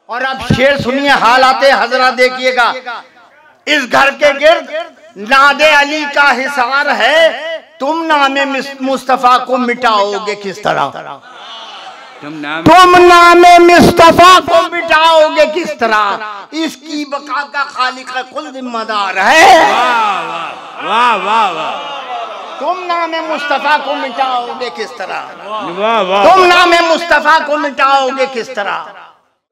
और अब शेर सुनिए, हालाते हजरा देखिएगा। इस घर के गिर्द नादे अली का हिसार है, तुम नामे मुस्तफा को मिटाओगे किस तरह? तुम नामे मुस्तफा को मिटाओगे किस तरह? इसकी बका का खालिक कुल जिम्मेदार है। वाह वाह वाह वाह। तुम नामे मुस्तफा को मिटाओगे किस तरह? तुम नामे मुस्तफा को मिटाओगे किस तरह?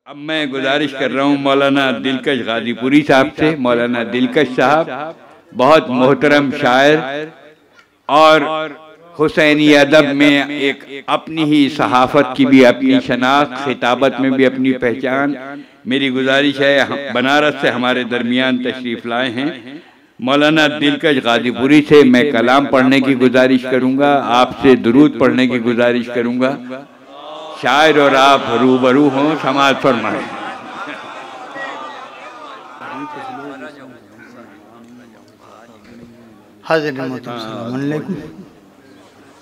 अब मैं गुजारिश कर रहा हूँ मौलाना दिलकश गाजीपुरी साहब से। मौलाना दिलकश साहब बहुत मोहतरम शायर और हुसैनी अदब में एक अपनी ही सहाफत की भी अपनी शनाख्त, खिताबत में भी अपनी पहचान। मेरी गुजारिश है, बनारस से हमारे दरमियान तशरीफ़ लाए हैं मौलाना दिलकश गाजीपुरी से मैं कलाम पढ़ने की गुजारिश करूँगा, आपसे दुरूद पढ़ने की गुजारिश करूँगा। शायर और आप रूबरू हों, समाज फरमाएं।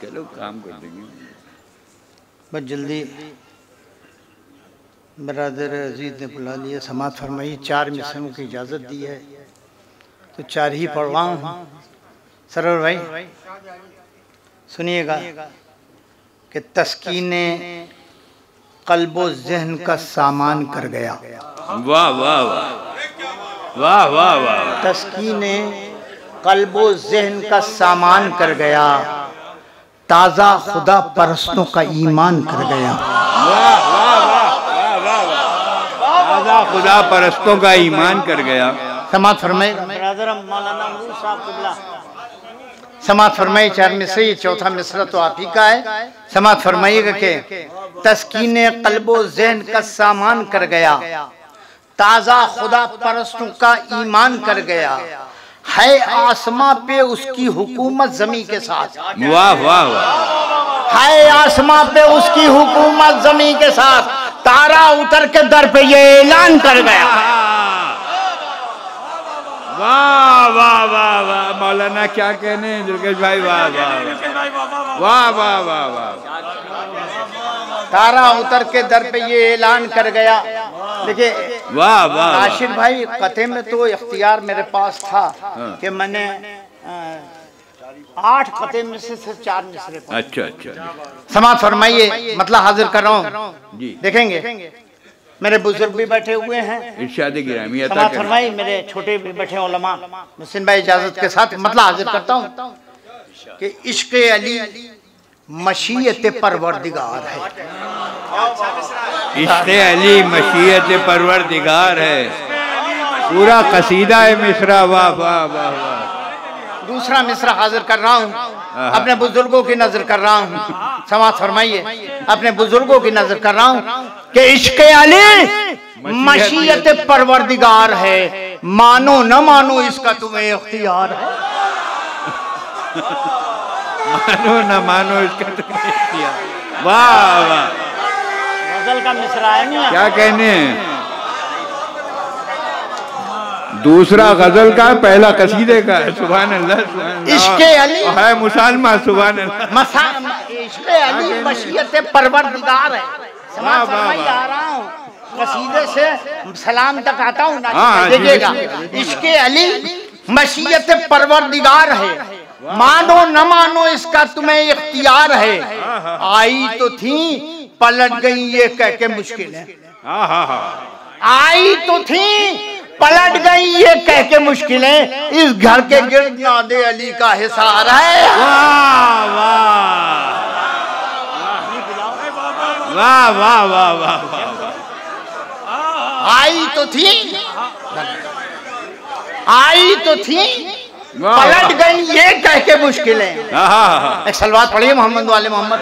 चलो काम कर देंगे, बस जल्दी। बरादर अजीज ने बुला लिया, समाज फरमाइए। 4 मिसरों की इजाज़त दी है तो 4 ही पढ़ रहा हूँ। सरवर भाई सुनिएगा कि तस्कीने कल्बो ज़हन का सामान कर गया। वाह वाह वाह वाह वाह वाह। तस्कीने कल्बो ज़हन का सामान कर गया, ताज़ा खुदा परस्तों का ईमान कर गया। वाह वाह वाह वाह वाह। ताज़ा खुदा परस्तों का ईमान कर गया। समाज फरमाए मौलाना साहब किबला, समाज फरमाइए। 4 मिसरे, ये चौथा मिसरा तो आप ही का है। समाज फरमाइएगा कि तस्कीने कल्बो ज़हन का सामान कर गया, ताज़ा खुदा परस्तों का ईमान कर गया, है आसमां पे उसकी हुकूमत ज़मी के साथ। वाह वाह वाह। है आसमां पे उसकी हुकूमत ज़मी के साथ, तारा उतर के दर पे ये ऐलान कर गया। वाह वाह वाह वाह। मौलाना क्या कहने दिलकश भाई, वाह वाह वाह वाह वाह वाह। तारा उतर के दर पे ये ऐलान कर गया। देखिए वाह वाह। आशिर भाई, कथे में तो इख्तियार मेरे पास था कि मैंने 8 कथे में से सिर्फ 4 मिसरे। अच्छा अच्छा। समाज फरमाइए, मतलब हाजिर कर रहा हूँ जी। देखेंगे मेरे बुजुर्ग भी बैठे हुए हैं, इरशाद गिरामी अता समाज फरमाइए। मेरे छोटे भी बैठे उलमा, मुहसिन भाई इजाजत के साथ मतलब हाजिर करता हूँ कि इश्क़ अली मशीयत परवरदिगार है। इश्क़ अली मशीयत परवरदिगार है, पूरा कसीदा है मिसरा। वाह वाह वाह वाह। दूसरा मिसरा हाजिर कर रहा हूँ, अपने बुजुर्गों की नजर कर रहा हूँ। समाज फरमाइए, अपने बुजुर्गों की नजर कर रहा हूँ कि इश्क़ अली मशीयत परवरदिगार है, मानो न मानो इसका तुम्हें इख्तियार है। मानो न मानो इसका तुम्हें इख्तियार। वाह वाह। गजल का मिसरा है नहीं, क्या कहने। दूसरा गजल का, पहला कसीदे का है। सुभान अल्लाह। इश्क़ अली है मुसलमान। सुभान अल्लाह। इश्क़ अली मशीयत परवरदिगार है। समाज फरमाइए, आ रहा हूँ कसीदे से सलाम तक आता हूँ ना, देखिएगा। इश्क़ अली मशीयत परवरदिगार है, मानो न मानो इसका तुम्हें इख्तियार है। आई तो थी पलट गई ये कह के मुश्किलें। आई तो थी पलट गई ये कह के मुश्किलें, इस घर के गिर्द नादे अली का हिसार है। वाह वाह वाह वाह वाह। आई तो थी पलट गई ये कह के मुश्किलें। एक सलवात पढ़िए मोहम्मद वाले मोहम्मद।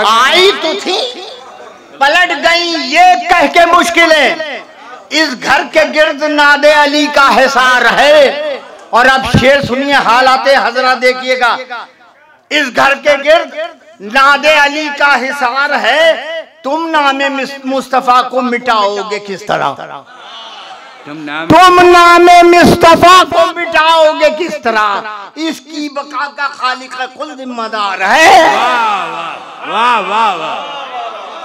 आई तो थी पलट गई ये कह के मुश्किलें, इस घर के गिर्द नादे अली का हिसार है। और अब शेर सुनिए, हालाते हजरा देखिएगा। इस घर के गिर्द नादे अली का हिसार है, तुम नामे मुस्तफा को मिटाओगे किस तरह? तुम नामे मुस्तफा को मिटाओगे किस तरह, इसकी बका का खालिक खुद जिम्मेदार है। वाह वाह वाह।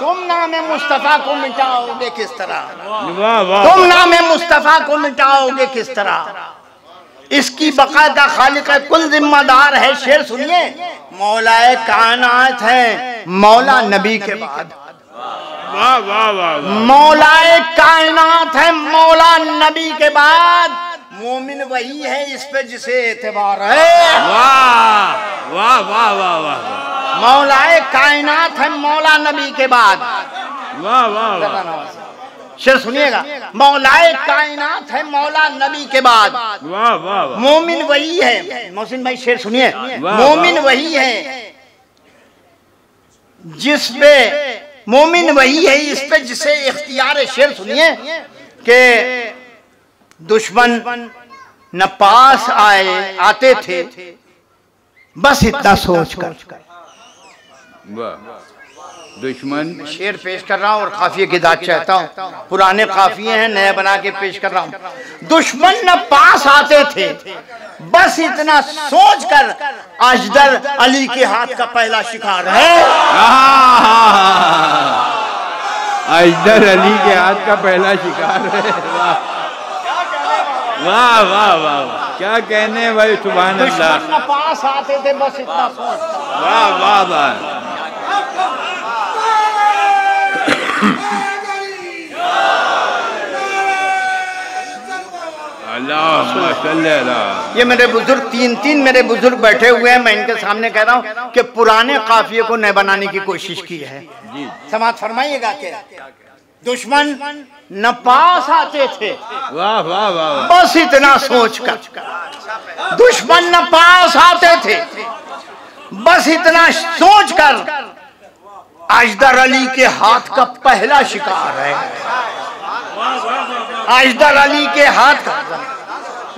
तुम नामे मुस्तफा को मिटाओगे किस तरह, तुम नामे मुस्तफा को मिटाओगे किस तरह, इसकी बका का खालिक कुल जिम्मेदार है। शेर सुनिए, मौलाए कायनात है मौला नबी के बाद। वाह वाह वाह। मौलाए कायनात है मौला नबी के बाद, मोमिन वही है इस पे जिसे एतबार है। वाह वाह वाह वाह वाह। मौलाए कायनात है मौला नबी के बाद। वाह वाह। शेर सुनिएगा, मौलाए कायनात है मौला नबी के बाद। वाह वाह। मोमिन वही है, मोहसिन भाई शेर सुनिए, मोमिन वही है जिस पे, मोमिन वही है इस पे जिसे इख्तियार। शेर सुनिए कि दुश्मन न पास आते थे बस इतना सोच कर। दुश्मन, शेर पेश कर रहा हूँ और काफिये की दाद चाहता हूँ, पुराने काफिये हैं नए बना के पेश कर रहा हूँ। दुश्मन न पास आते थे बस इतना सोच कर, अजदर अली के हाथ का पहला शिकार है। अजदर अली के हाथ का पहला शिकार है। वाह वाह वाह, क्या कहने भाई, सुभान अल्लाह। दुश्मन न पास आते थे बस इतना सोच। वाह वाह वाह। ये मेरे बुजुर्ग तीन मेरे बुजुर्ग बैठे हुए हैं, मैं इनके सामने कह रहा हूँ कि पुराने काफिये को नए बनाने की कोशिश की है। समाज फरमाइएगा कि दुश्मन न पास आते थे, वाह वाह वाह, बस इतना सोच कर। दुश्मन न पास आते थे बस इतना सोच कर, अजदर अली के हाथ का पहला शिकार है। अजदर अली के हाथ का,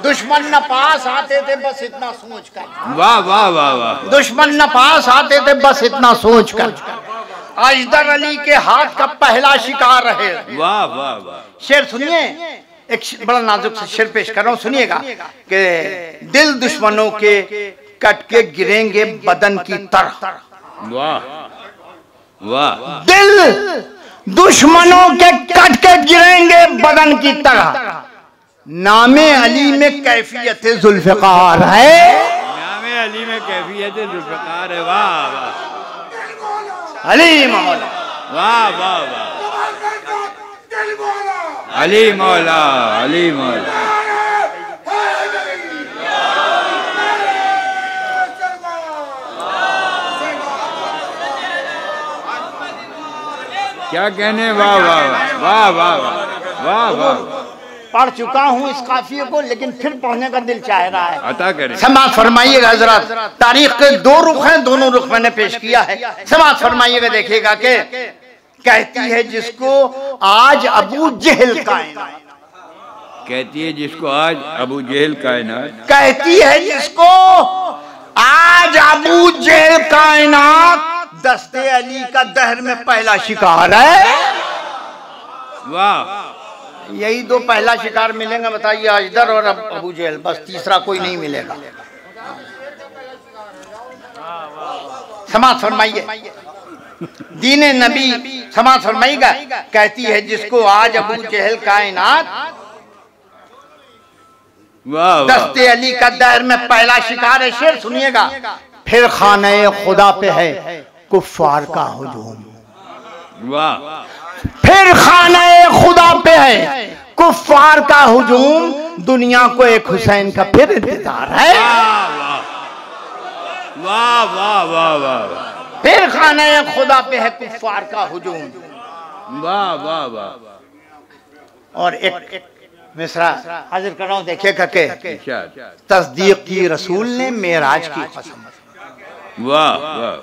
दुश्मन न पास आते थे बस इतना सोच कर। वाह वाह वाह वाह। दुश्मन न पास आते थे बस इतना सोच कर, अजदर अली के हाथ का पहला शिकार है। वाह वाह वाह। शेर सुनिए, एक बड़ा नाजुक से शेर पेश कर रहा हूँ, सुनिएगा कि दिल दुश्मनों के कट के गिरेंगे बदन की तरह। वाह वाह। दिल दुश्मनों के कट के गिरेंगे बदन की तरह, नामे अली में कैफियत जुल्फ़िकार है। नामे अली में कैफियत जुल्फ़िकार है। वाह वाह। अली मौला, वाह वाह वाह। अली मौला, अली मौला। क्या कहने, वाह वाह वाह वाह वाह वाह वाह। पढ़ चुका हूँ इस काफिये को, लेकिन फिर पढ़ने का दिल चाह रहा है। अता करें। समाज फरमाइएगा हजरत, तारीख के दो रुख हैं, दोनों रुख मैंने पेश किया है। समाज फरमाइएगा, देखिएगा कि कहती है जिसको आज अबू जहल कायनात, कहती है जिसको आज अबू जहल कायनात, कहती है जिसको आज अबू जहल कायनात, दस्ते अली का दहर में पहला शिकार है। वाह। यही दो पहला शिकार मिलेंगे, बताइए, अजदर और अबू जहल, बस तीसरा कोई नहीं मिलेगा। समाज फरमाइए, दीने नबी, समाज फरमाइएगा, कहती है जिसको आज अबू जहल कायनात, दस्ते अली का दहर में पहला शिकार है। शेर सुनिएगा, फिर खाने खुदा पे है कुफ्फार का हुजूम। वाह। फिर खाने खुदा पे है कुफ्फार का हुजूम, दुनिया को एक हुसैन का फिर इंतजार है। वाह वाह वाह वाह। फिर खाने खुदा पे है कुफ्फार का हुजूम। वाह वाह वाह। और एक मिसरा हाजिर कर रहा हूँ, देखिएगा के तस्दीक की रसूल ने मेराज की कसम। वाह वाह।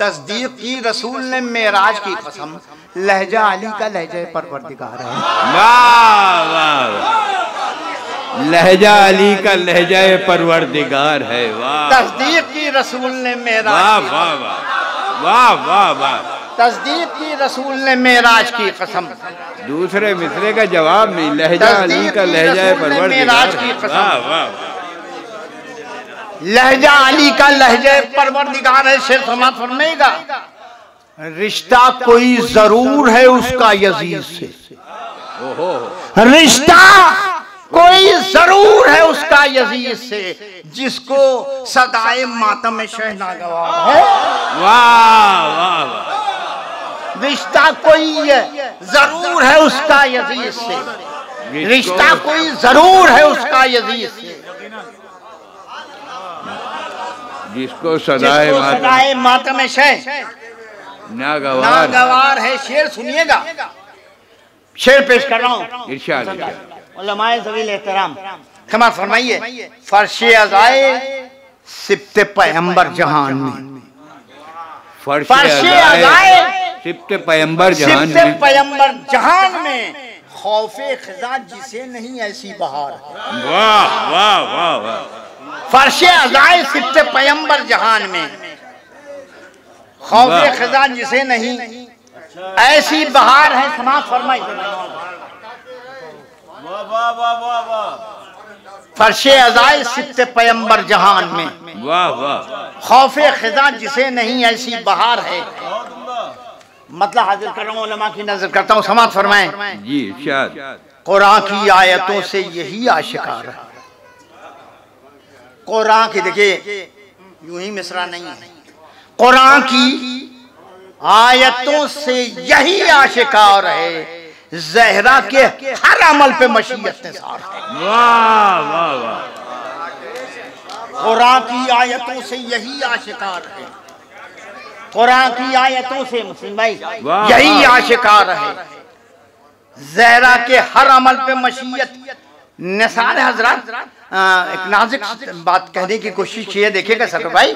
तस्दीक की रसूल ने मेराज की कसम, लहजा अली का लहजा परवरदिगार है। वाह वाह। लहजा अली का लहजा परवरदिगार है। वाह। तस्दीक की रसूल ने मेराज। वाह वाह वाह वाह वाह वाह। तस्दीक की रसूल ने मेराज की कसम। दूसरे मिसरे का जवाब नहीं, लहजा अली का लहजा है मेराज की कसम। लहजा अली का लहजा परवरदिगार है। शेर समात फरमाएगा, रिश्ता कोई जरूर है उसका यजीद से। रिश्ता कोई जरूर है उसका यजीद से, जिसको सदाए मातम शहनागवार है। वाह वाह वाह। रिश्ता कोई जरूर है उसका यजीद से, रिश्ता कोई जरूर है उसका यजीद से, जिसको सदाए मातम शह नागवार है। शेर सुनिएगा, शेर पेश कर रहा हूँ। इरशाद उलमाए ज़वील एहतराम क्षमा फरमाइए। फर्शे अज़ाए सिब्ते पैगंबर जहान में, फर्शे अज़ाए सिब्ते पैगंबर जहान में, खौफे खिज़ा जिसे नहीं ऐसी बहार। वाह वाह वाह वाह। फर्शे अज़ाए सिब्ते पैगंबर जहान में, खौफे खिज़ा जिसे नहीं ऐसी बहार है। समाज फरमाइए। फर्शे अज़ाए सिब्ते पैगंबर जहान में, वाह वाह। खौफे खिज़ा जिसे नहीं ऐसी बहार है। मतलब हाजिर कर रहा हूँ, उलमा की नजर करता हूँ। समाज फरमाएं जी। इरशाद, कुरान की आयतों से यही आशिकार है। कुरान की देखिए यूं ही मिसरा नहीं है, कुरान की आयतों से यही आशिकार है, ज़हरा के हर अमल पे मशीयत निसार है। वाह वाह वाह। कुरान की आयतों से यही आशिकार है, कुरान की आयतों से मुस्लिम भाई यही आशिकार है, ज़हरा के हर अमल पे मशीयत निसार। हजरत एक नाजुक बात कहने की कोशिश की है, देखिएगा सर भाई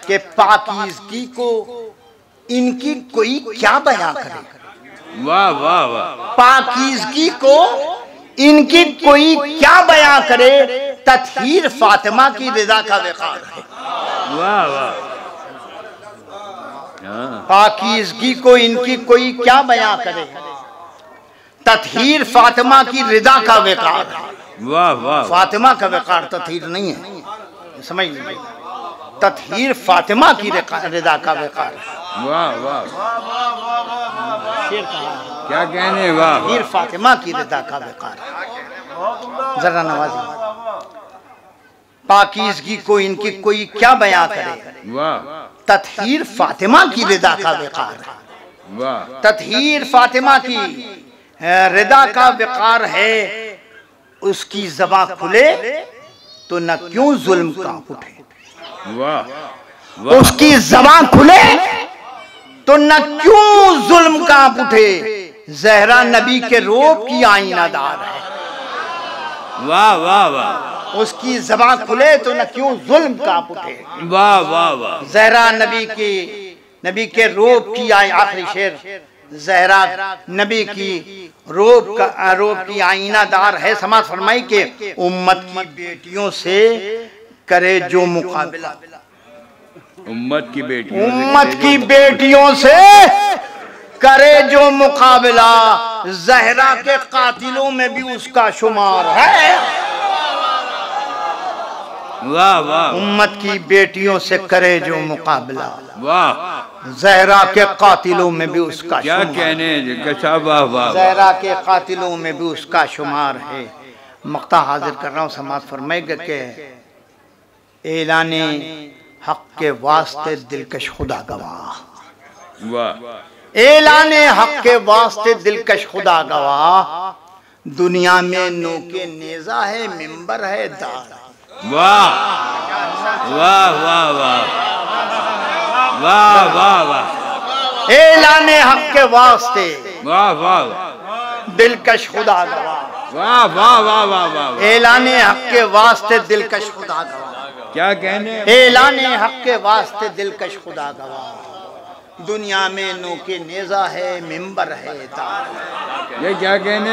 कि पाकीज़गी को इनकी कोई क्या बयां करे। वाह वाह वाह। पाकीज़गी को इनकी कोई क्या बयां करे, तत्हीर फातिमा की रिदा का विकार है। वाह वाह। पाकीज़गी को इनकी कोई क्या बयां करे, तत्हीर फातिमा की रिदा का विकार है। वाह वाह। फातिमा का विकार तत्हीर नहीं है, समझ लीजिए। तत्हीर फातिमा की रिदा का विकार है। वाह वाह। शेर कहा क्या कहने। वाह। तत्हीर फातिमा की रिदा का विकार है। जरा नवाजी। पाकीज़गी को इनकी कोई क्या बयां करे, वाह। तत्हीर फातिमा की रिदा का विकार है। वाह। तत्हीर फातिमा की रिदा का विकार है। उसकी ज़बां खुले तो न क्यों जुल्म कांप उठे। वाह। उसकी ज़बां खुले तो न क्यों जुल्म कांप उठे। ज़हरा नबी के रोब की आईनादार है। वाह वाह वाह। उसकी ज़बां खुले तो न क्यों जुल्म कांप उठे। वाह वाह वाह। ज़हरा नबी के रोब की आखिरी शेर, ज़हरा नबी की रोब की आईनादार है। समाज फरमाई के उम्मत की बेटियों से करे जो मुकाबला, उम्मत की बेटियों से करे जो मुकाबला, ज़हरा के कातिलों में भी उसका शुमार है। वाह वाह। उम्मत की बेटियों से करे जो मुकाबला, वाह। ज़हरा के कातिलों में भी उसका क्या कहने। वाह वाह। ज़हरा के कातिलों में भी उसका शुमार है। मक्ता हाजिर कर रहा हूँ। समाज फरमाएगा के ऐलाने हक के वास्ते दिलकश खुदा गवाह। वाह। ऐलाने हक के वास्ते दिलकश खुदा गवाह, दुनिया में नोके नेजा है, मिंबर है, दार। वाह वाह वाह वाह वाह वाह वाह। ऐलाने हक के वास्ते वाह वाह। दिलकश खुदा गवाह। वाह वाह वाह वाह वाह। ऐलाने हक के वास्ते दिलकश खुदा गवाह। क्या कहने। ऐलाने हक के वास्ते दिलकश खुदा गवाह, दुनिया में नोके नेजा है, मिंबर है, दार। ये क्या कहने।